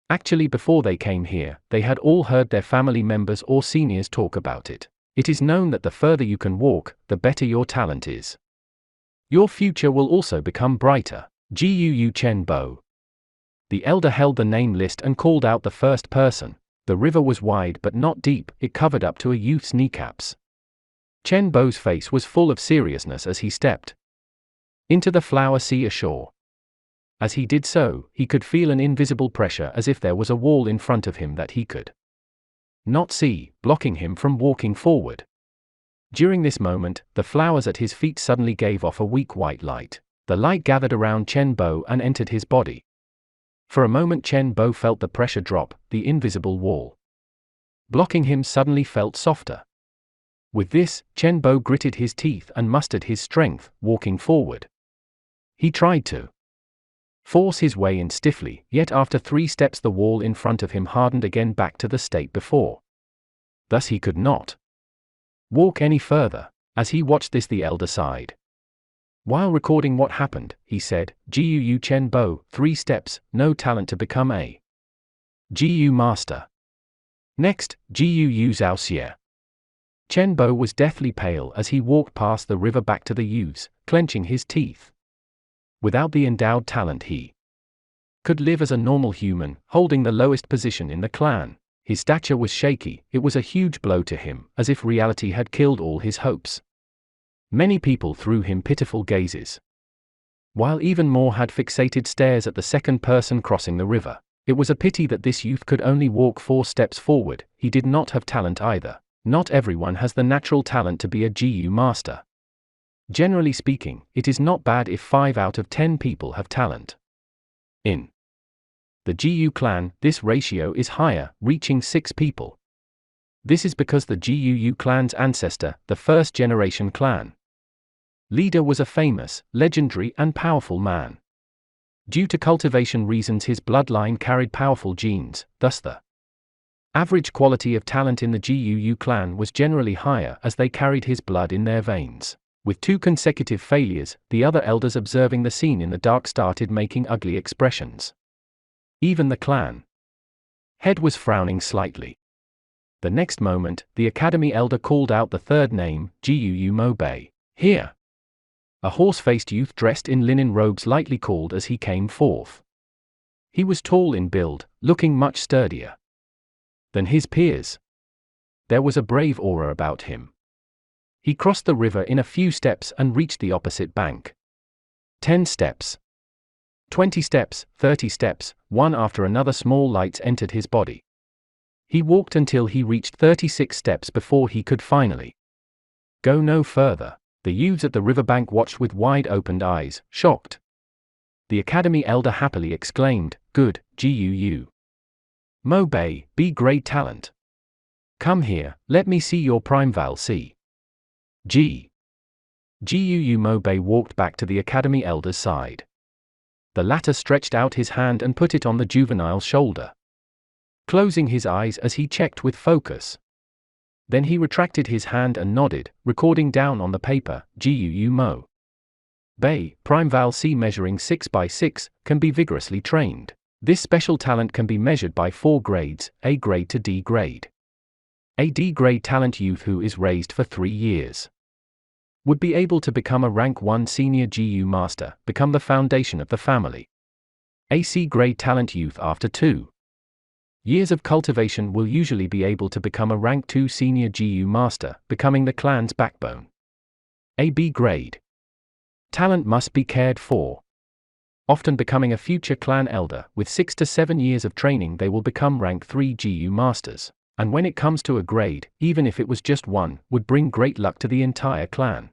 Actually, before they came here, they had all heard their family members or seniors talk about it. It is known that the further you can walk, the better your talent is. Your future will also become brighter. Guu Chen Bo. The elder held the name list and called out the first person. The river was wide but not deep, it covered up to a youth's kneecaps. Chen Bo's face was full of seriousness as he stepped into the flower sea ashore. As he did so, he could feel an invisible pressure as if there was a wall in front of him that he could not see, blocking him from walking forward. During this moment, the flowers at his feet suddenly gave off a weak white light. The light gathered around Chen Bo and entered his body. For a moment Chen Bo felt the pressure drop, the invisible wall blocking him suddenly felt softer. With this, Chen Bo gritted his teeth and mustered his strength, walking forward. He tried to force his way in stiffly, yet after 3 steps the wall in front of him hardened again back to the state before. Thus he could not walk any further. As he watched this, the elder sighed. While recording what happened, he said, "Gu Chen Bo, 3 steps, no talent to become a Gu master. Next, Gu Zhao Xie." Chen Bo was deathly pale as he walked past the river back to the youths, clenching his teeth. Without the endowed talent he could live as a normal human, holding the lowest position in the clan. His stature was shaky, it was a huge blow to him, as if reality had killed all his hopes. Many people threw him pitiful gazes, while even more had fixated stares at the second person crossing the river. It was a pity that this youth could only walk 4 steps forward. He did not have talent either. Not everyone has the natural talent to be a Gu master. Generally speaking, it is not bad if 5 out of 10 people have talent. In the Gu clan, this ratio is higher, reaching 6 people. This is because the Gu clan's ancestor, the first-generation clan leader, was a famous, legendary and powerful man. Due to cultivation reasons his bloodline carried powerful genes, thus the average quality of talent in the Gu clan was generally higher as they carried his blood in their veins. With 2 consecutive failures, the other elders observing the scene in the dark started making ugly expressions. Even the clan head was frowning slightly. The next moment, the academy elder called out the third name, Gu Mo Bei. "Here!" A horse-faced youth dressed in linen robes lightly called as he came forth. He was tall in build, looking much sturdier than his peers. There was a brave aura about him. He crossed the river in a few steps and reached the opposite bank. 10 steps. 20 steps, 30 steps, one after another small lights entered his body. He walked until he reached 36 steps before he could finally go no further. The youths at the riverbank watched with wide-opened eyes, shocked. The academy elder happily exclaimed, "Good, Gu Mo Bei, B-grade talent. Come here, let me see your prime val C." Gu Mo Bei walked back to the academy elder's side. The latter stretched out his hand and put it on the juvenile's shoulder, closing his eyes as he checked with focus. Then he retracted his hand and nodded, recording down on the paper, "Gu Mo Bei, prime val C measuring 6 by 6, can be vigorously trained. This special talent can be measured by 4 grades, A grade to D grade. A D grade talent youth who is raised for 3 years would be able to become a rank 1 senior Gu master, become the foundation of the family. A C grade talent youth after 2 years of cultivation will usually be able to become a rank 2 senior Gu master, becoming the clan's backbone. A B grade talent must be cared for, often becoming a future clan elder. With 6 to 7 years of training they will become rank 3 Gu masters. And when it comes to a grade, even if it was just 1, would bring great luck to the entire clan.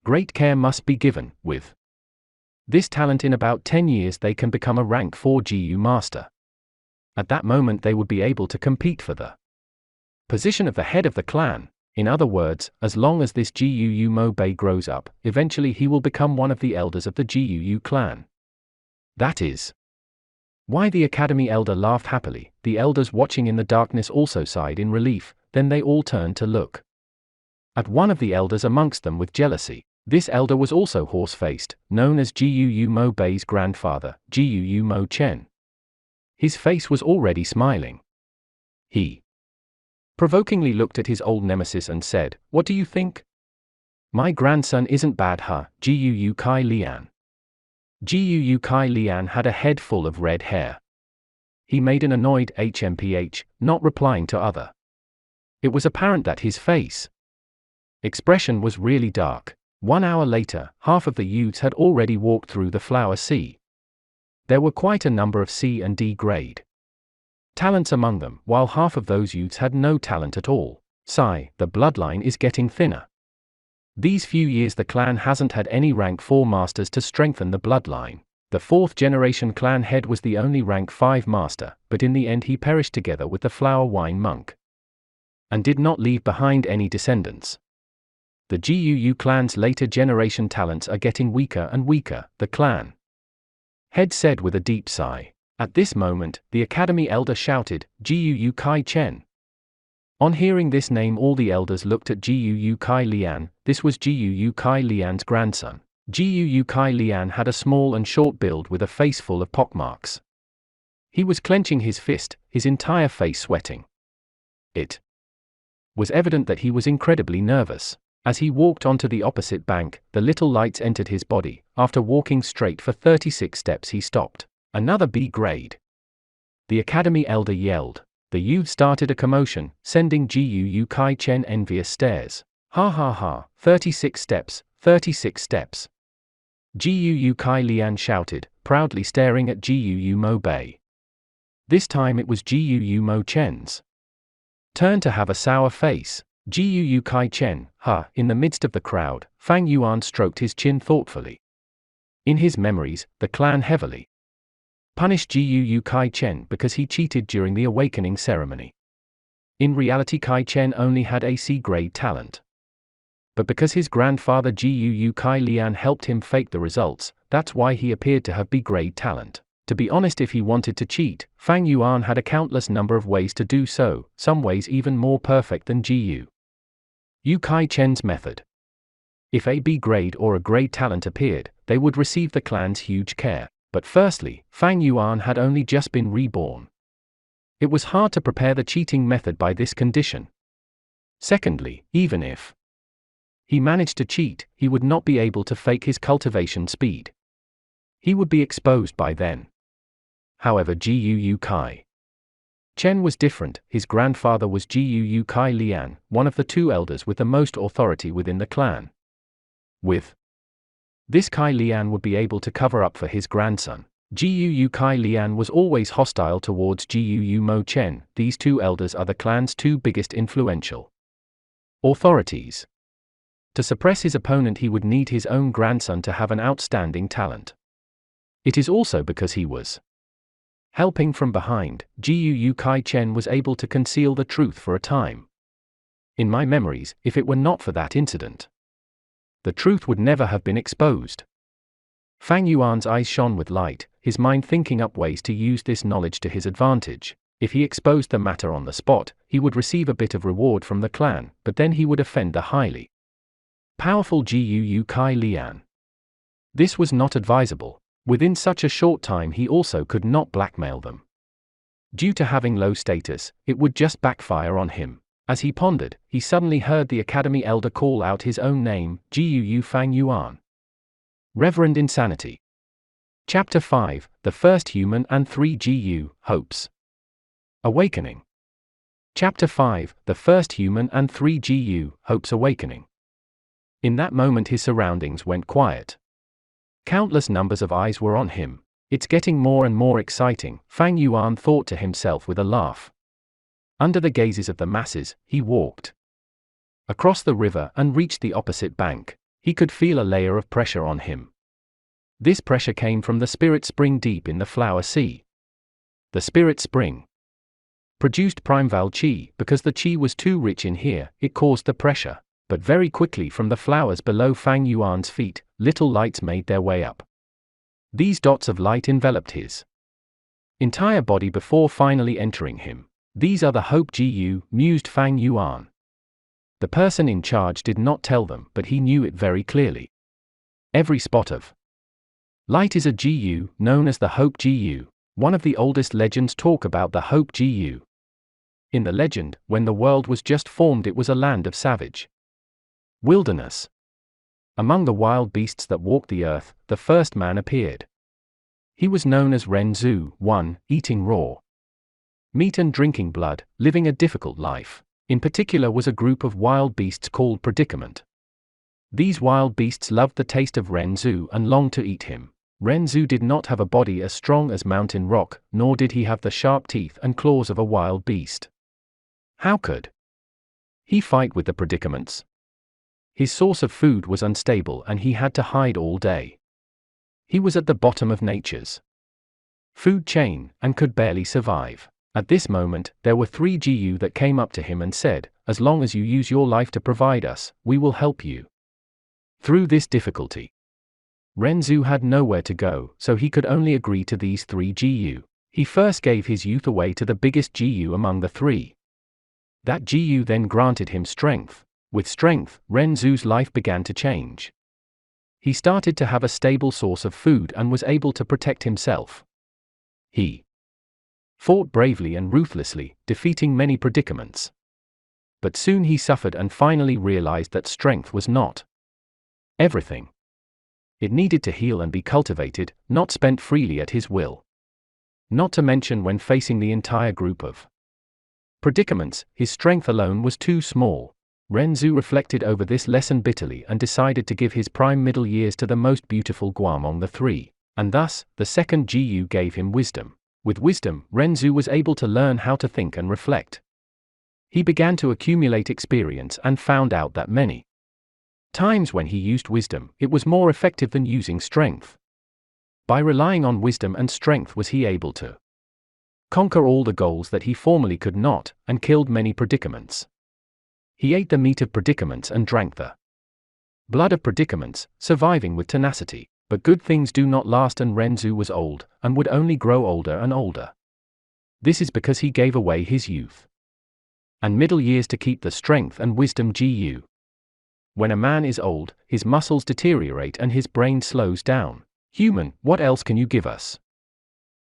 Great care must be given. With this talent in about 10 years they can become a rank 4 Gu master. At that moment they would be able to compete for the position of the head of the clan. In other words, as long as this Gu Mo Bei grows up, eventually he will become one of the elders of the Gu clan. That is why the academy elder laughed happily. The elders watching in the darkness also sighed in relief, then they all turned to look at one of the elders amongst them with jealousy. This elder was also horse-faced, known as Gu Mo Bei's grandfather, Gu Mo Chen. His face was already smiling. He provokingly looked at his old nemesis and said, "What do you think? My grandson isn't bad, huh, Gu Kai Lian?" Gu Kai Lian had a head full of red hair. He made an annoyed HMPH, not replying to other. It was apparent that his face expression was really dark. 1 hour later, half of the youths had already walked through the flower C. There were quite a number of C and D grade talents among them, while half of those youths had no talent at all. Sigh, the bloodline is getting thinner. These few years the clan hasn't had any rank 4 masters to strengthen the bloodline. The fourth-generation clan head was the only rank 5 master, but in the end he perished together with the flower wine monk, and did not leave behind any descendants. The GUU clan's later generation talents are getting weaker and weaker, the clan head said with a deep sigh. At this moment, the academy elder shouted, "GUU Kai Chen." On hearing this name, all the elders looked at GUU Kai Lian. This was GUU Kai Lian's grandson. GUU Kai Lian had a small and short build with a face full of pockmarks. He was clenching his fist, his entire face sweating. It was evident that he was incredibly nervous. As he walked onto the opposite bank, the little lights entered his body. After walking straight for 36 steps, he stopped. Another B grade. The academy elder yelled. The youth started a commotion, sending GUU Kai Chen envious stares. Ha ha ha, 36 steps, 36 steps. GUU Kai Lian shouted, proudly staring at GUU Mo Bei. This time it was GUU Mo Chen's turn to have a sour face. GUU Kai Chen, in the midst of the crowd, Fang Yuan stroked his chin thoughtfully. In his memories, the clan heavily punished GUU Kai Chen because he cheated during the awakening ceremony. In reality, Kai Chen only had a C grade talent. But because his grandfather GUU Kai Lian helped him fake the results, that's why he appeared to have B grade talent. To be honest, if he wanted to cheat, Fang Yuan had a countless number of ways to do so, some ways even more perfect than GUU Kai Chen's method. If a B grade or a grade talent appeared, they would receive the clan's huge care. But firstly, Fang Yuan had only just been reborn. It was hard to prepare the cheating method by this condition. Secondly, even if he managed to cheat, he would not be able to fake his cultivation speed. He would be exposed by then. However, GUU Kai Chen was different. His grandfather was GUU Kai Lian, one of the 2 elders with the most authority within the clan. With this, Kai Lian would be able to cover up for his grandson. GUU Kai Lian was always hostile towards GUU Mo Chen. These 2 elders are the clan's 2 biggest influential authorities. To suppress his opponent, he would need his own grandson to have an outstanding talent. It is also because he was helping from behind, GUU Kai Chen was able to conceal the truth for a time. In my memories, if it were not for that incident, the truth would never have been exposed. Fang Yuan's eyes shone with light, his mind thinking up ways to use this knowledge to his advantage. If he exposed the matter on the spot, he would receive a bit of reward from the clan, but then he would offend the highly powerful GUU Kai Lian. This was not advisable. Within such a short time, he also could not blackmail them. Due to having low status, it would just backfire on him. As he pondered, he suddenly heard the academy elder call out his own name, GUU Fang Yuan. Reverend Insanity. Chapter 5, The First Human and 3 GU Hopes. Awakening. Chapter 5, The First Human and 3 GU Hopes Awakening. In that moment his surroundings went quiet. Countless numbers of eyes were on him. It's getting more and more exciting, Fang Yuan thought to himself with a laugh. Under the gazes of the masses, he walked across the river and reached the opposite bank. He could feel a layer of pressure on him. This pressure came from the spirit spring deep in the flower sea. The spirit spring produced primeval qi. Because the qi was too rich in here, it caused the pressure. But very quickly from the flowers below Fang Yuan's feet, little lights made their way up. These dots of light enveloped his entire body before finally entering him. These are the Hope GU, mused Fang Yuan. The person in charge did not tell them, but he knew it very clearly. Every spot of light is a GU, known as the Hope GU. One of the oldest legends talk about the Hope GU. In the legend, when the world was just formed, it was a land of savage wilderness. Among the wild beasts that walked the earth, the first man appeared. He was known as Ren Zhu, one, eating raw meat and drinking blood, living a difficult life. In particular was a group of wild beasts called Predicament. These wild beasts loved the taste of Ren Zhu and longed to eat him. Ren Zhu did not have a body as strong as mountain rock, nor did he have the sharp teeth and claws of a wild beast. How could he fight with the Predicaments? His source of food was unstable and he had to hide all day. He was at the bottom of nature's food chain, and could barely survive. At this moment, there were 3 Gu that came up to him and said, "As long as you use your life to provide us, we will help you through this difficulty." Renzu had nowhere to go, so he could only agree to these 3 Gu. He first gave his youth away to the biggest Gu among the 3. That Gu then granted him strength. With strength, Renzu's life began to change. He started to have a stable source of food and was able to protect himself. He fought bravely and ruthlessly, defeating many predicaments. But soon he suffered and finally realized that strength was not everything. It needed to heal and be cultivated, not spent freely at his will. Not to mention when facing the entire group of predicaments, his strength alone was too small. Renzu reflected over this lesson bitterly and decided to give his prime middle years to the most beautiful Gua among the 3, and thus, the second Gu gave him wisdom. With wisdom, Renzu was able to learn how to think and reflect. He began to accumulate experience and found out that many times when he used wisdom, it was more effective than using strength. By relying on wisdom and strength was he able to conquer all the goals that he formerly could not, and killed many predicaments. He ate the meat of predicaments and drank the blood of predicaments, surviving with tenacity. But good things do not last, and Renzu was old, and would only grow older and older. This is because he gave away his youth and middle years to keep the strength and wisdom Gu. When a man is old, his muscles deteriorate and his brain slows down. "Human, what else can you give us?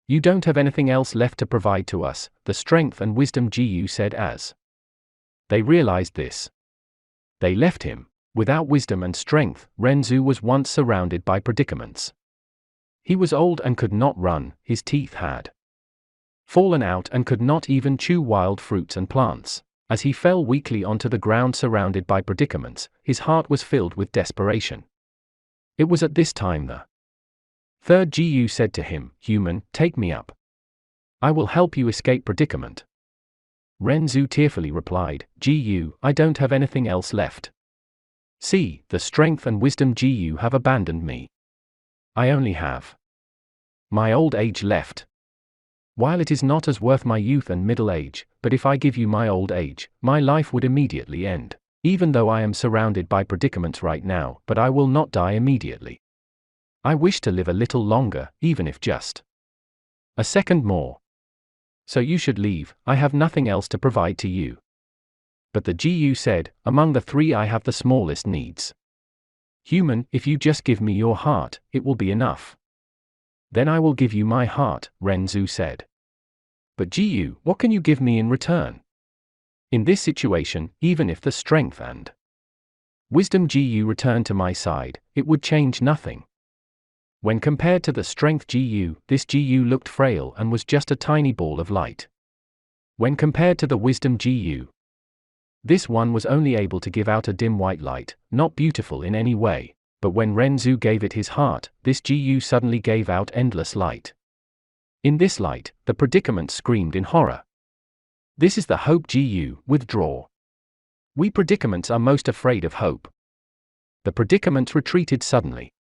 You don't have anything else left to provide to us," the strength and wisdom Gu said as they realized this. They left him. Without wisdom and strength, Renzu was once surrounded by predicaments. He was old and could not run, his teeth had fallen out and could not even chew wild fruits and plants. As he fell weakly onto the ground surrounded by predicaments, his heart was filled with desperation. It was at this time the third Gu said to him, "Human, take me up. I will help you escape predicament." Renzu tearfully replied, "Gu, I don't have anything else left. See, the strength and wisdom Gu have abandoned me. I only have my old age left. While it is not as worth my youth and middle age, but if I give you my old age, my life would immediately end. Even though I am surrounded by predicaments right now, but I will not die immediately. I wish to live a little longer, even if just a second more. So you should leave, I have nothing else to provide to you." But the Gu said, "Among the 3 I have the smallest needs. Human, if you just give me your heart, it will be enough." "Then I will give you my heart," Renzu said. "But Gu, what can you give me in return?" In this situation, even if the strength and wisdom Gu returned to my side, it would change nothing. When compared to the strength Gu, this Gu looked frail and was just a tiny ball of light. When compared to the wisdom Gu, this one was only able to give out a dim white light, not beautiful in any way. But when Renzu gave it his heart, this Gu suddenly gave out endless light. In this light, the predicament screamed in horror. "This is the hope Gu, withdraw. We predicaments are most afraid of hope." The predicament retreated suddenly.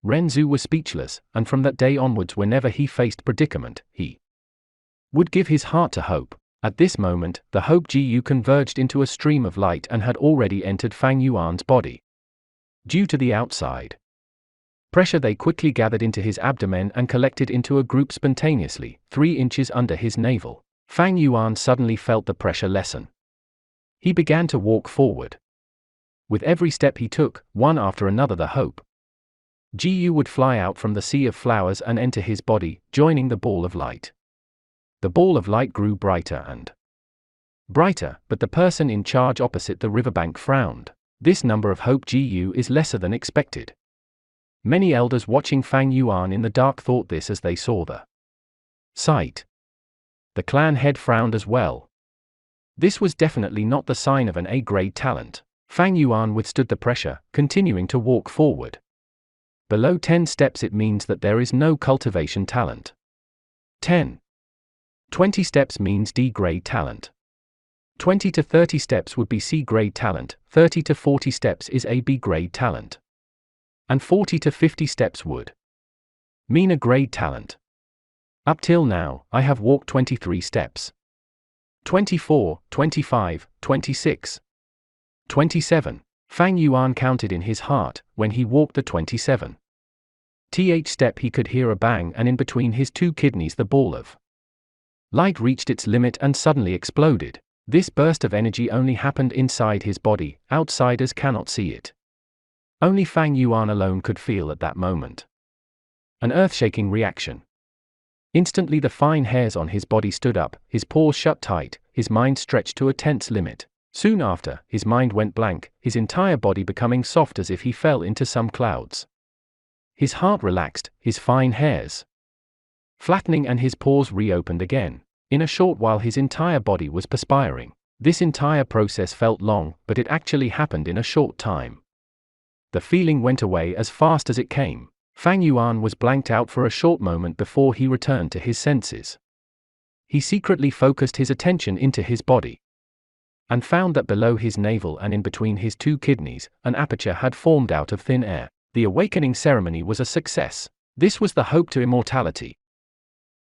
Renzu was speechless, and from that day onwards whenever he faced predicament, he would give his heart to hope. At this moment, the hope Gu converged into a stream of light and had already entered Fang Yuan's body. Due to the outside pressure, they quickly gathered into his abdomen and collected into a group spontaneously, 3 inches under his navel. Fang Yuan suddenly felt the pressure lessen. He began to walk forward. With every step he took, one after another, the hope Gu would fly out from the sea of flowers and enter his body, joining the ball of light. The ball of light grew brighter and brighter, but the person in charge opposite the riverbank frowned. This number of hope Gu is lesser than expected. Many elders watching Fang Yuan in the dark thought this as they saw the sight. The clan head frowned as well. This was definitely not the sign of an A-grade talent. Fang Yuan withstood the pressure, continuing to walk forward. Below 10 steps it means that there is no cultivation talent. 20 steps means D-grade talent. 20 to 30 steps would be C-grade talent, 30 to 40 steps is a B-grade talent. And 40 to 50 steps would Meaner grade talent. Up till now, I have walked 23 steps. 24, 25, 26. 27. Fang Yuan counted in his heart, when he walked the 27th step he could hear a bang, and in between his two kidneys the ball of light reached its limit and suddenly exploded. This burst of energy only happened inside his body, outsiders cannot see it. Only Fang Yuan alone could feel at that moment. An earth-shaking reaction. Instantly the fine hairs on his body stood up, his paws shut tight, his mind stretched to a tense limit. Soon after, his mind went blank, his entire body becoming soft as if he fell into some clouds. His heart relaxed, his fine hairs flattening, and his pores reopened again. In a short while his entire body was perspiring. This entire process felt long, but it actually happened in a short time. The feeling went away as fast as it came. Fang Yuan was blanked out for a short moment before he returned to his senses. He secretly focused his attention into his body and found that below his navel and in between his two kidneys, an aperture had formed out of thin air. The awakening ceremony was a success. This was the hope to immortality.